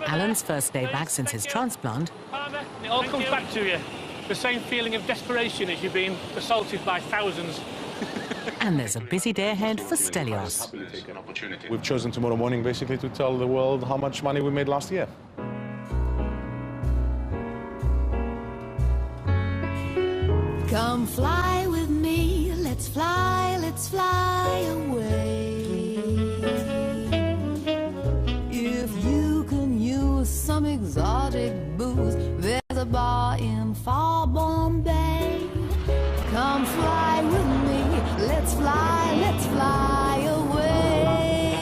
Alan's first day back since his transplant. It all comes back to you. The same feeling of desperation as you've been assaulted by thousands. And there's a busy day ahead for Stelios. We've chosen tomorrow morning basically to tell the world how much money we made last year. Come fly with me, let's fly away. If you can use some exotic booze, there's a bar in far Bombay. Come fly with me, let's fly away.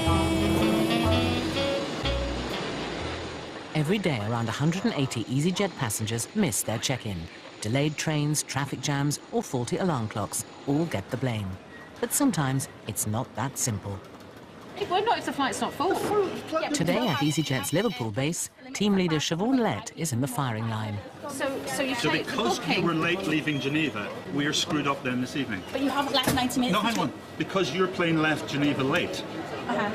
Every day, around 180 Easyjet passengers miss their check-in. Delayed trains, traffic jams, or faulty alarm clocks all get the blame. But sometimes it's not that simple. We're not if the flight's not full. Today at Easyjet's Liverpool base, team leader Siobhan Lett is in the firing line. So because you were late leaving Geneva, we're screwed up then this evening. But you haven't left 90 minutes. No, hang on. Because your plane left Geneva late.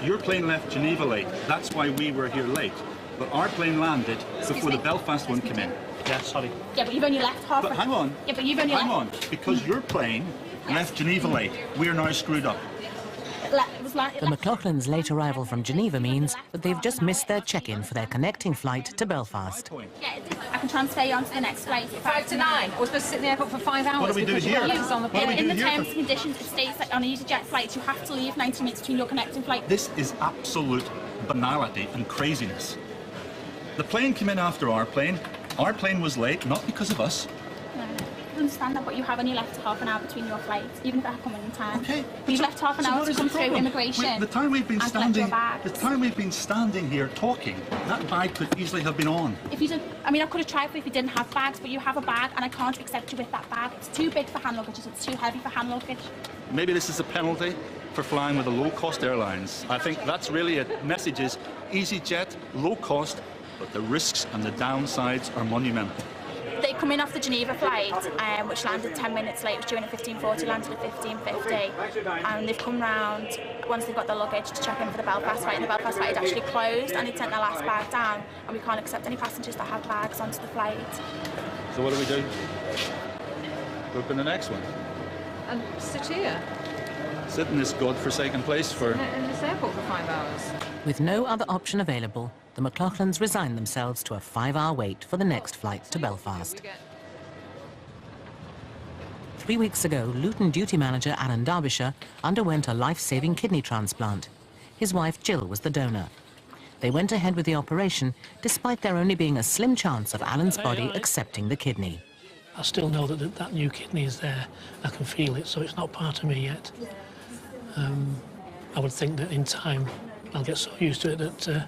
Your plane left Geneva late. That's why we were here late. But our plane landed before the Belfast one came in. Yeah, sorry. Yeah, but you've only left half. But hang on. Yeah, but you've only hang on. Because your plane left Geneva late, we're now screwed up. The McLaughlin's late arrival from Geneva means that they've just missed their check-in for their connecting flight to Belfast. Yeah, I can transfer you on to the next flight. 5 to 9. We're supposed to sit in the airport for 5 hours. What do we do here? In the terms and conditions, it states that on EasyJet flights, you have to leave 90 minutes between your connecting flight. This is absolute banality and craziness. The plane came in after our plane. Our plane was late, not because of us. I understand that, but you have only left half an hour between your flights, even if it had come in time. Okay. You've left half an hour to come through immigration. The time we've been standing here talking, that bag could easily have been on. If you did, I mean, I could have tried for if you didn't have bags, but you have a bag, and I can't accept you with that bag. It's too big for hand luggage. It's too heavy for hand luggage. Maybe this is a penalty for flying with the low-cost airlines. I think that's really it. Message is EasyJet, low cost, but the risks and the downsides are monumental. They come in off the Geneva flight, which landed 10 minutes late. It was due in at 15:40, landed at 15:50. And they've come round, once they've got their luggage, to check in for the Belfast flight. And the Belfast flight had actually closed, and they'd sent their last bag down. And we can't accept any passengers that have bags onto the flight. So what do? Book in the next one? And sit here. Sit in this godforsaken place for... In this airport for 5 hours. With no other option available, the McLaughlins resigned themselves to a 5-hour wait for the next flight to Belfast. 3 weeks ago, Luton duty manager Alan Derbyshire underwent a life-saving kidney transplant. His wife Jill was the donor. They went ahead with the operation, despite there only being a slim chance of Alan's body accepting the kidney. I still know that that new kidney is there. I can feel it, so it's not part of me yet. I would think that in time I'll get so used to it that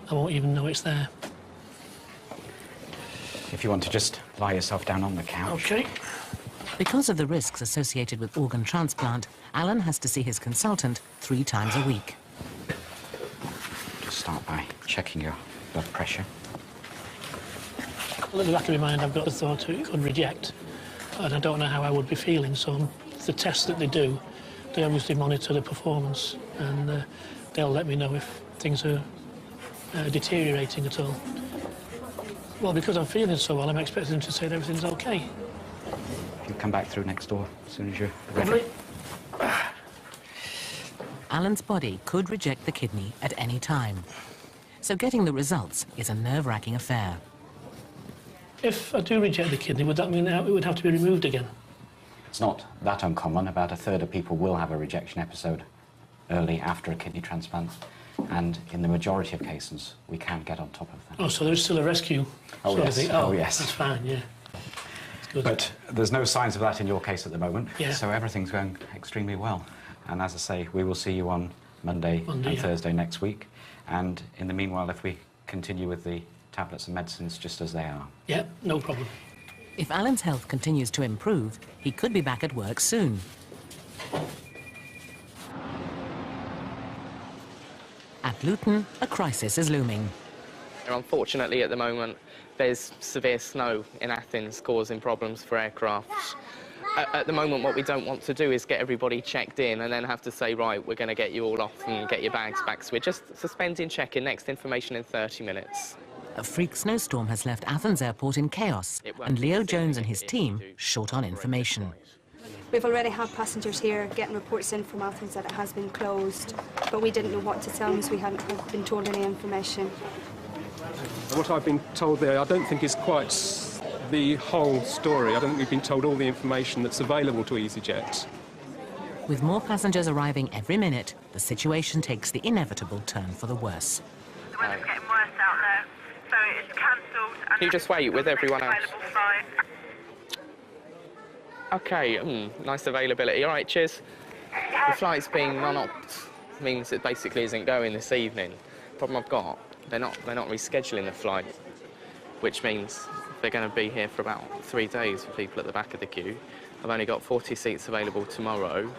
I won't even know it's there. If you want to just lie yourself down on the couch. Okay. Because of the risks associated with organ transplant, Alan has to see his consultant 3 times a week. Just start by checking your blood pressure. Well, in the back of my mind, I've got the thought it could reject, and I don't know how I would be feeling. So the tests that they do, they obviously monitor the performance, and they'll let me know if things are deteriorating at all. Well, because I'm feeling so well, I'm expecting them to say that everything's okay. You come back through next door as soon as you're ready. Alan's body could reject the kidney at any time. So getting the results is a nerve-wracking affair. If I do reject the kidney, would that mean that it would have to be removed again? It's not that uncommon. About 1/3 of people will have a rejection episode early after a kidney transplant. And in the majority of cases, we can get on top of that. Oh, so there's still a rescue sort of thing? Oh, yes. That's fine, yeah. That's good. But there's no signs of that in your case at the moment. Yeah. So everything's going extremely well. And as I say, we will see you on Monday and Thursday next week. And in the meanwhile, if we continue with the tablets and medicines just as they are. Yeah, no problem. If Alan's health continues to improve, he could be back at work soon. At Luton, a crisis is looming. Unfortunately, at the moment, there's severe snow in Athens causing problems for aircraft. At the moment, what we don't want to do is get everybody checked in and then have to say, right, we're going to get you all off and get your bags back. So we're just suspending check-in, next information in 30 minutes. A freak snowstorm has left Athens airport in chaos, and Leo Jones and his team short on information. We've already had passengers here getting reports in from Athens that it has been closed, but we didn't know what to tell them as we hadn't been told any information. What I've been told there, I don't think is quite the whole story. I don't think we've been told all the information that's available to Easyjet. With more passengers arriving every minute, the situation takes the inevitable turn for the worse. The weather's getting worse out there, so it's cancelled. Can you just wait with everyone else? Okay, nice availability. All right, cheers. The flight's being non-opt means it basically isn't going this evening. Problem I've got, they're not rescheduling the flight, which means they're going to be here for about 3 days for people at the back of the queue. I've only got 40 seats available tomorrow.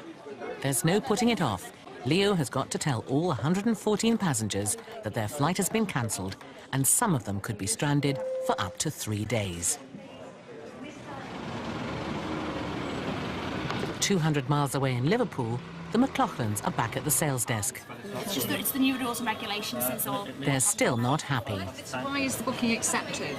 There's no putting it off. Leo has got to tell all 114 passengers that their flight has been cancelled, and some of them could be stranded for up to 3 days. 200 miles away in Liverpool, the McLaughlins are back at the sales desk. It's just that it's the new rules and regulations, that's all. They're still not happy. Why is the booking accepted?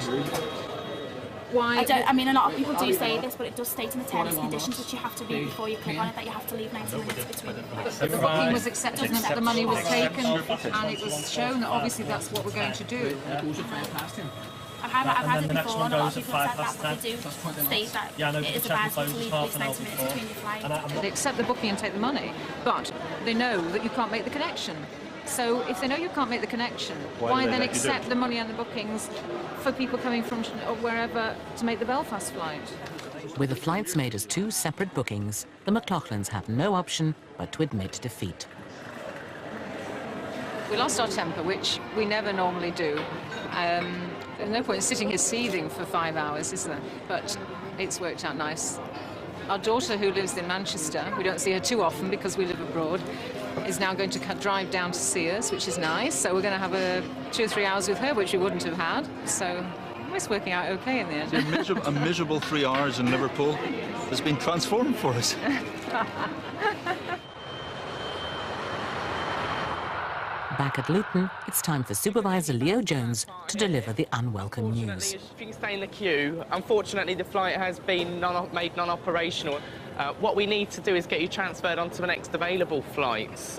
Why? I mean, a lot of people do say this, but it does state in the terms and conditions which you have to read before you click on it that you have to leave 90 minutes between. The booking was accepted and that the money was taken, and it was shown that obviously that's what we're going to do. I've had it before, and a lot of people have said that, but they do state that it is advisable to leave at least 90 minutes between your flight. They accept the booking and take the money, but they know that you can't make the connection. So if they know you can't make the connection, why then accept the money and the bookings for people coming from wherever to make the Belfast flight? With the flights made as 2 separate bookings, the McLaughlins have no option but to admit defeat. We lost our temper, which we never normally do. There's no point in sitting here seething for 5 hours, is there? But it's worked out nice. Our daughter, who lives in Manchester, we don't see her too often because we live abroad, is now going to drive down to see us, which is nice. So we're going to have 2 or 3 hours with her, which we wouldn't have had. So it's working out okay in the end. A miserable 3 hours in Liverpool has been transformed for us. Back at Luton, it's time for Supervisor Leo Jones to deliver the unwelcome news. If you can stay in the queue, unfortunately the flight has been made non-operational. What we need to do is get you transferred onto the next available flights.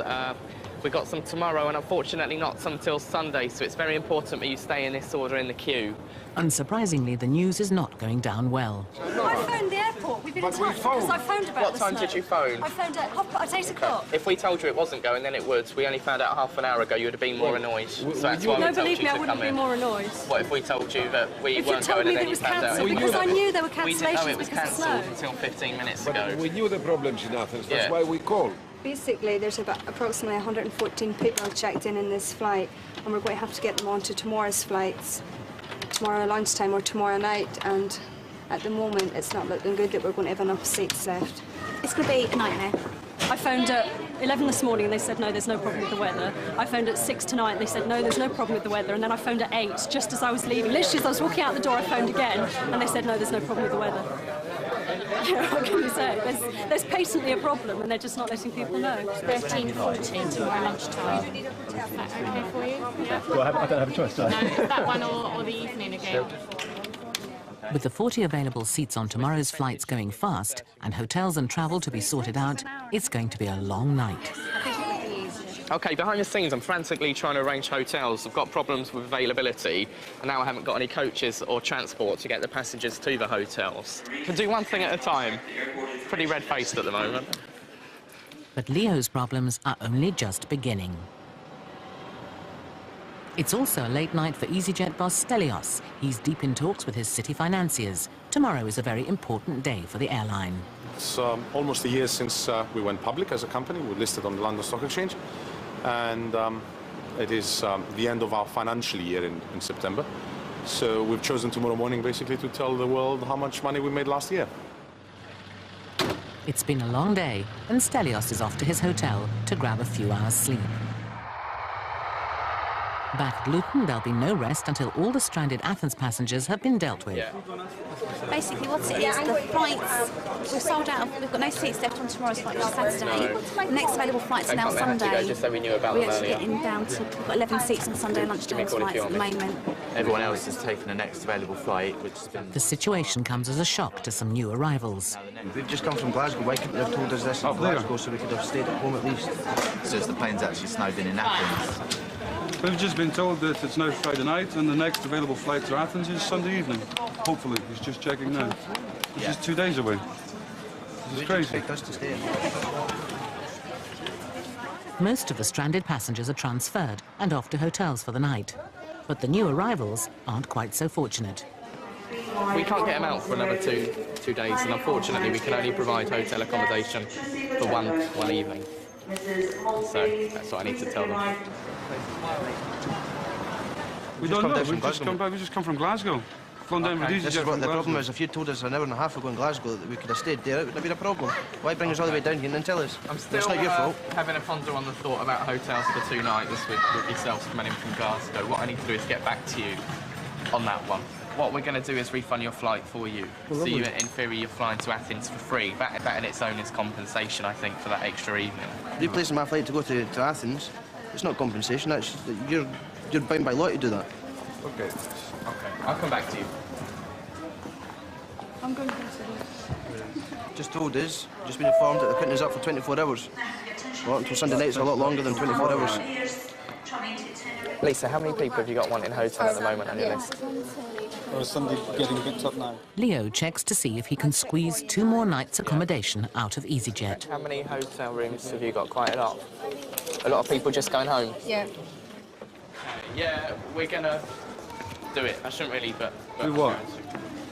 We've got some tomorrow and unfortunately not some till Sunday, so it's very important that you stay in this order in the queue. Unsurprisingly, the news is not going down well. I phoned the airport. We've been in touch because I phoned about What time did you phone? I phoned at 8 o'clock. If we told you it wasn't going, then it would. We only found out half an hour ago. You would have been more annoyed. So that's why we told believe you me, to I wouldn't come be in. more annoyed. What if we told you that we If weren't you told going me and that then it you was found out? cancelled, because I knew there were We didn't know cancellations it was because of cancelled snow. until 15 minutes ago. We knew the problems in Athens. That's Yeah. why we called. Basically, there's about approximately 114 people checked in this flight, and we're going to have to get them onto tomorrow's flights, tomorrow lunchtime or tomorrow night, and at the moment it's not looking good that we're going to have enough seats left. It's going to be a nightmare. I phoned at 11 this morning and they said no, there's no problem with the weather. I phoned at 6 tonight and they said no, there's no problem with the weather. And then I phoned at 8 just as I was leaving. Literally as I was walking out the door, I phoned again and they said no, there's no problem with the weather. What can you say? There's patently a problem and they're just not letting people know. 13:40 tomorrow lunchtime. Is that okay for you? Yeah. Well, I don't have a choice, do I? No, that one or the evening again. With the 40 available seats on tomorrow's flights going fast and hotels and travel to be sorted out, it's going to be a long night. OK, behind the scenes, I'm frantically trying to arrange hotels. I've got problems with availability, and now I haven't got any coaches or transport to get the passengers to the hotels. Can do one thing at a time. Pretty red-faced at the moment. But Leo's problems are only just beginning. It's also a late night for Easyjet boss Stelios. He's deep in talks with his city financiers. Tomorrow is a very important day for the airline. It's almost a year since we went public as a company. We're listed on the London Stock Exchange. And it is the end of our financial year in September. So we've chosen tomorrow morning basically to tell the world how much money we made last year. It's been a long day, and Stelios is off to his hotel to grab a few hours sleep. Back at Luton, there'll be no rest until all the stranded Athens passengers have been dealt with. Basically, what it is, the flights, we're sold out. We've got no seats left on tomorrow's flight, which is Saturday. The next available flights are now Sunday. Just so we knew about We're them actually earlier. getting down to, we've got 11 seats on Sunday lunchtime flights at the moment. Everyone else has taken the next available flight, which has been... The situation comes as a shock to some new arrivals. We've just come from Glasgow. Why couldn't they have told us this in Glasgow so we could have stayed at home at least? So the plane's actually snowed in Athens. We've just been told that it's now Friday night and the next available flight to Athens is Sunday evening. Hopefully. He's just checking now. Which is 2 days away. This is crazy. Most of the stranded passengers are transferred and off to hotels for the night. But the new arrivals aren't quite so fortunate. We can't get them out for another two days, and unfortunately we can only provide hotel accommodation for one evening. So that's what I need to tell them. We don't know. We've just come back. We just come from Glasgow. Flown down with Easyjet. This is what the problem is. If you told us an hour and a half ago in Glasgow that we could have stayed there, it wouldn't have been a problem. Why bring us all the way down here and then tell us? I'm still it's not your fault. Having a ponder on the thought about hotels for 2 nights with yourselves coming in from Glasgow. What I need to do is get back to you on that one. What we're going to do is refund your flight for you. Well, so you, in theory, you're flying to Athens for free. That in its own is compensation, I think, for that extra evening. Replacing my flight to go to Athens, it's not compensation. That's you're bound by law to do that. Okay. Okay. I'll come back to you. I'm going to Just told us, just been informed that they're putting us up for 24 hours. Well, until Sunday night's a lot longer than 24 hours. Lisa, how many people have you got wanting hotel at the moment on your list? Or is somebody getting picked up now? Leo checks to see if he can squeeze 2 more nights' accommodation out of Easyjet. How many hotel rooms have you got? Quite a lot. A lot of people just going home? Yeah. Yeah, we're going to do it. I shouldn't really, but Do what?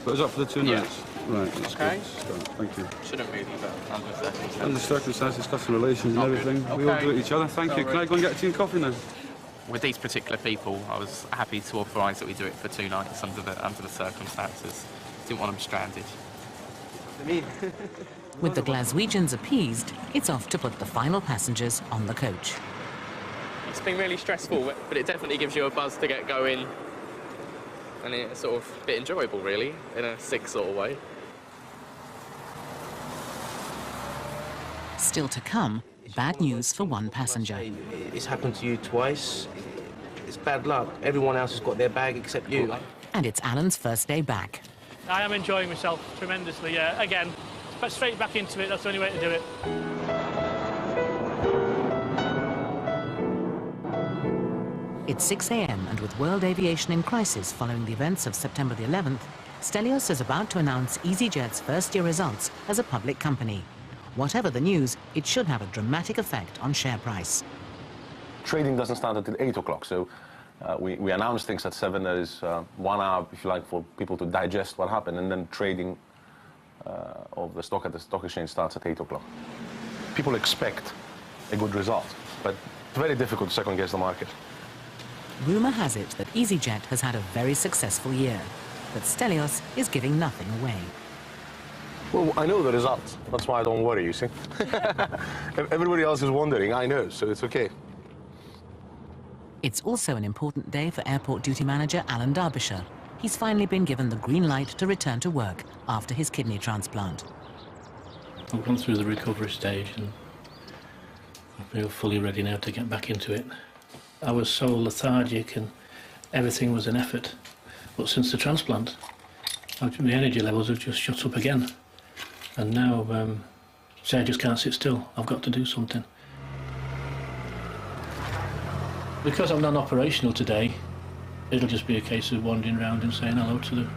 Put us up for the 2 Yeah. nights? Right, that's Okay. good. Thank you. Shouldn't really, but under circumstances. Under circumstances, customer relations and Not everything, good. we all Okay. do it each other. Thank you. Can I go and get a tea and coffee now? With these particular people, I was happy to authorise that we do it for 2 nights under the circumstances. Didn't want them stranded. With the Glaswegians appeased, it's off to put the final passengers on the coach. It's been really stressful, but it definitely gives you a buzz to get going. And it's sort of a bit enjoyable, really, in a sick sort of way. Still to come, bad news for one passenger. It's happened to you twice. It's bad luck. Everyone else has got their bag except you. And it's Alan's first day back. I am enjoying myself tremendously, yeah. Again, but straight back into it, that's the only way to do it. It's 6 a.m. and with world aviation in crisis following the events of September the 11th, Stelios is about to announce Easyjet's first-year results as a public company. Whatever the news, it should have a dramatic effect on share price. Trading doesn't start until 8 o'clock, so we announce things at 7. There is 1 hour, if you like, for people to digest what happened, and then trading of the stock at the stock exchange starts at 8 o'clock. People expect a good result, but it's very difficult to second-guess the market. Rumour has it that Easyjet has had a very successful year, but Stelios is giving nothing away. Well, I know the results. That's why I don't worry, you see. Everybody else is wondering, I know, so it's okay. It's also an important day for airport duty manager Alan Derbyshire. He's finally been given the green light to return to work after his kidney transplant. I've gone through the recovery stage and I feel fully ready now to get back into it. I was so lethargic and everything was an effort. But since the transplant, the energy levels have just shot up again. And now, say I just can't sit still. I've got to do something. Because I'm non-operational today, it'll just be a case of wandering around and saying hello to the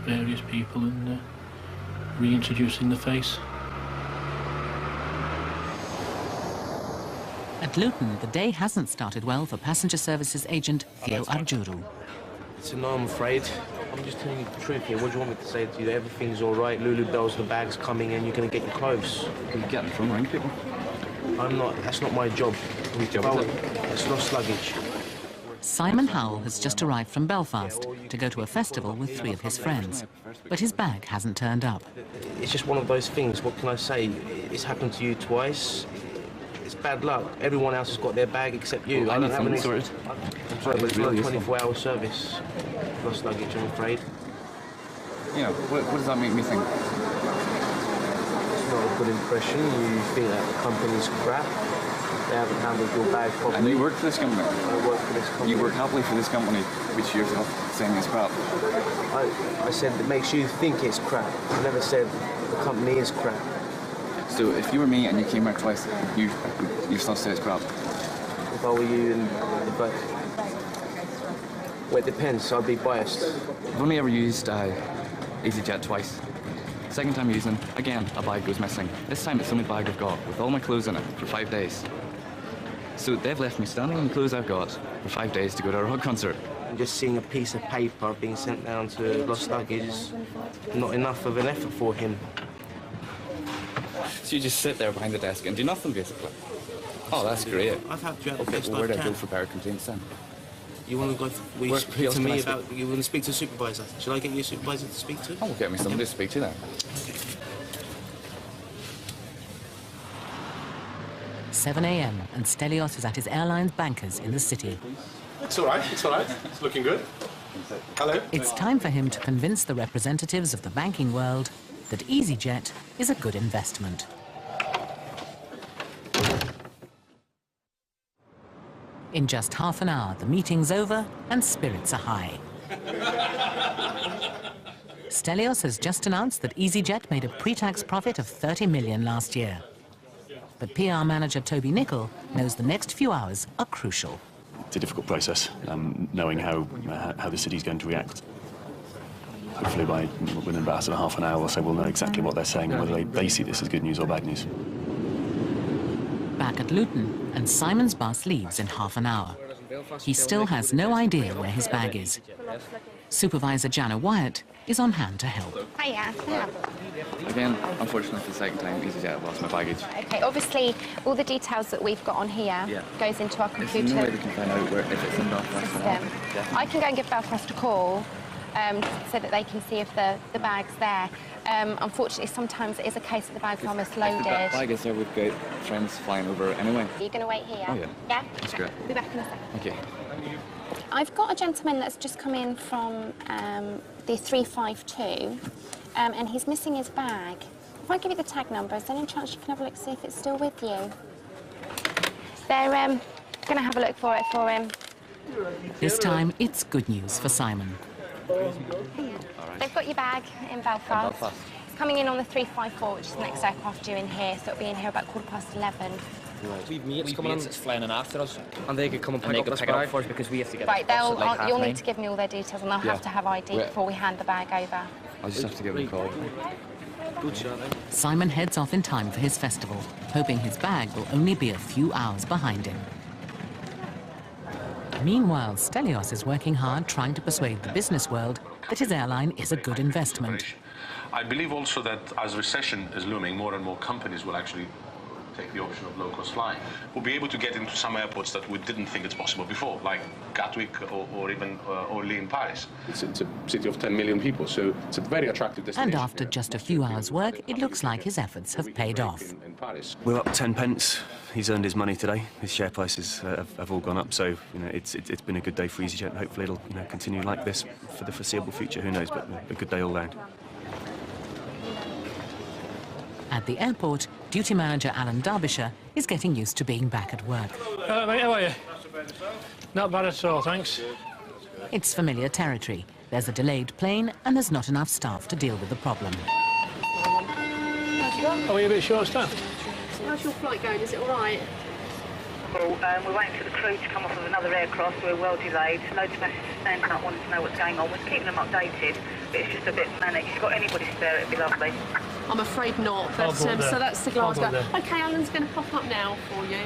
various people and reintroducing the face. At Luton, the day hasn't started well for passenger services agent Theo Arjuru. So no, I'm afraid. I'm just telling you the truth here. What do you want me to say to you? Everything's all right. Lulu Bell's the bag's coming in. You're going to get your clothes. Can you get them from ring people? I'm not. That's not my job. Whose job is it? It's lost luggage. Simon Howell has just arrived from Belfast to go to a festival with 3 of his friends, but his bag hasn't turned up. It's just one of those things. What can I say? It's happened to you twice. It's bad luck. Everyone else has got their bag except you. Well, I don't have any... But it's not a 24-hour service. Lost luggage, I'm afraid. You know, what does that make me think? It's not a good impression. You think that the company's crap. They haven't handled your bag properly. And you work for this company? I work for this company. You work happily for this company, which you're saying is crap. I said it makes you think it's crap. I never said the company is crap. So if you were me and you came back twice, you still say it's crap? If I were you and if I... Well, it depends. I'd be biased. I've only ever used Easyjet twice. Second time using, again, a bag goes missing. This time it's the only bag I've got, with all my clothes in it, for 5 days. So they've left me standing in the clothes I've got for 5 days to go to a rock concert. And just seeing a piece of paper being sent down to lost luggage is not enough of an effort for him. So you just sit there behind the desk and do nothing, basically? Oh, that's great. I've helped you out the Okay, best well, where do I I go can. for better complaints then? You want to go? Will you speak to me about? You want to speak to a supervisor? Shall I get you a supervisor to speak to? Oh, get me somebody to speak to then. 7 a.m. and Stelios is at his airline's bankers in the city. It's all right, it's all right. It's looking good. Hello. It's time for him to convince the representatives of the banking world that Easyjet is a good investment. In just half an hour, the meeting's over and spirits are high. Stelios has just announced that Easyjet made a pre-tax profit of 30 million last year. But PR manager Toby Nicol knows the next few hours are crucial. It's a difficult process, knowing how the city's going to react. Hopefully within about sort of half an hour or so we'll know exactly what they're saying and whether they see this as good news or bad news. Back at Luton, and Simon's bus leaves in half an hour. He still has no idea where his bag is. Supervisor Jana Wyatt is on hand to help. Hiya. Again, unfortunately for the second time, Easyjet have lost my baggage. Okay, obviously all the details that we've got on here goes into our computer Is there no way they can find out if it's in Belfast or not? system. I can go and give Belfast a call so that they can see if the bag's there. Unfortunately, sometimes it is a case that the bag's almost loaded. If the bag is there, we've got friends flying over anyway. Are you going to wait here? Oh, yeah. Yeah? That's Okay. great. I'll be back in a second. Okay. I've got a gentleman that's just come in from the 352, and he's missing his bag. If I give you the tag number, is there any chance you can have a look, see if it's still with you? They're going to have a look for it for him. This time, it's good news for Simon. They've got your bag in Belfast. It's coming in on the 354, which is the next aircraft due in here, so it'll be in here about 11:15. We've mates coming in that's flying in after us, and they could come and pick up this it bag for us because we have to get Right, it at like you'll 9:30. need to give me all their details, and they'll have to have ID before we hand the bag over. I'll just have to give them a call. Good shot, eh? Simon heads off in time for his festival, hoping his bag will only be a few hours behind him. Meanwhile, Stelios is working hard trying to persuade the business world that his airline is a good investment. I believe also that as recession is looming, more and more companies will actually take the option of low-cost flying. We'll be able to get into some airports that we didn't think it's possible before, like Gatwick or even Orly in Paris. It's a city of 10 million people, so it's a very attractive destination. And after just a few hours' work, it looks like his efforts have paid off. We're up 10 pence. He's earned his money today. His share prices have all gone up, so it's been a good day for EasyJet. Hopefully it'll continue like this for the foreseeable future. Who knows? But a good day all round. At the airport, duty manager Alan Derbyshire is getting used to being back at work. Hello, mate, how are you? Not bad at all, thanks. It's familiar territory. There's a delayed plane and there's not enough staff to deal with the problem. Are we a bit short-staffed? How's your flight going? Is it all right? Well, we're waiting for the crew to come off of another aircraft. We're well delayed. Loads of passengers standing up wanting to know what's going on. We're keeping them updated, but it's just a bit manic. If you've got anybody spare, it'd be lovely. I'm afraid not, but so that's the Glasgow. OK, Alan's going to pop up now for you.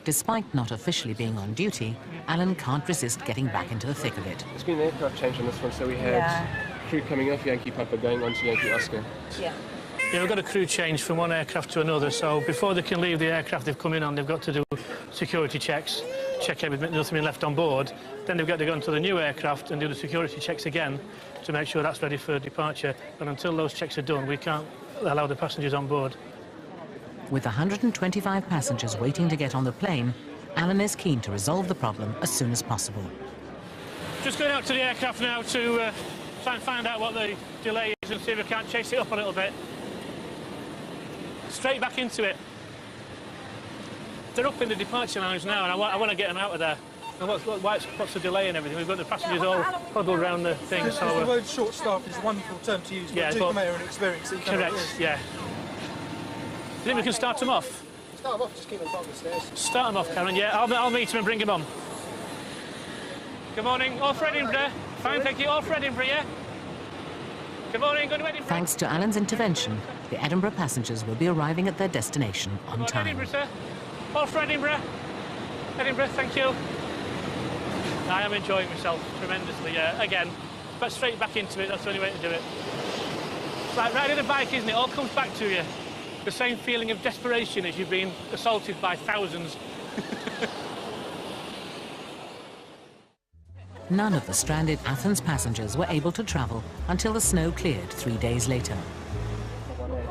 Despite not officially being on duty, Alan can't resist getting back into the thick of it. There's been an aircraft change on this one, so we had crew coming off Yankee Papa going on to Yankee Oscar. Yeah, we've got a crew change from one aircraft to another, so before they can leave the aircraft they've come in on, they've got to do security checks, check everything, nothing been left on board. Then they've got to go into the new aircraft and do the security checks again to make sure that's ready for departure. And until those checks are done, we can't allow the passengers on board. With 125 passengers waiting to get on the plane, Alan is keen to resolve the problem as soon as possible. Just going out to the aircraft now to try and find out what the delay is and see if we can't chase it up a little bit. Straight back into it. They're up in the departure lounge now, and I want to get them out of there. And what's the delay and everything? We've got the passengers all huddled around the thing. Because the word short staff is a wonderful term to use, but to come here and experience it. Correct, yeah. Do you think we can start them off? Start them off, just keep them on the stairs. Start them off, Karen, yeah. I'll meet them and bring them on. Good morning, all for Edinburgh. Fine, thank you. All for Edinburgh, yeah? Good morning, good to Edinburgh. Thanks to Alan's intervention, the Edinburgh passengers will be arriving at their destination on time. Edinburgh, sir. All for Edinburgh. Edinburgh, thank you. I am enjoying myself tremendously, yeah. Again, but straight back into it, that's the only way to do it. It's like riding a bike, isn't it? It all comes back to you. The same feeling of desperation as you've been assaulted by thousands. None of the stranded Athens passengers were able to travel until the snow cleared 3 days later.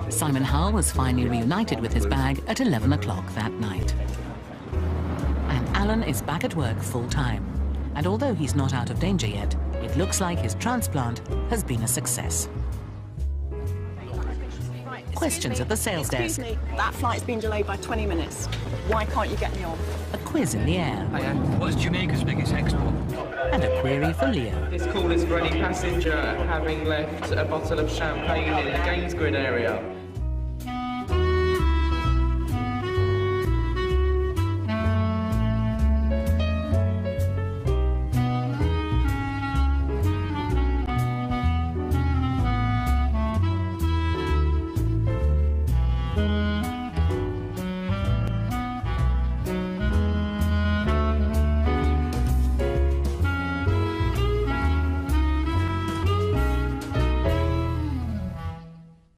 Simon Hull was finally reunited with his bag at 11 o'clock that night. And Alan is back at work full-time. And although he's not out of danger yet, it looks like his transplant has been a success. Questions at the sales desk. Excuse me, that flight's been delayed by 20 minutes. Why can't you get me on? A quiz in the air. What's Jamaica's biggest export? And a query for Leo. This call is for any passenger having left a bottle of champagne in the Gainsgrid area.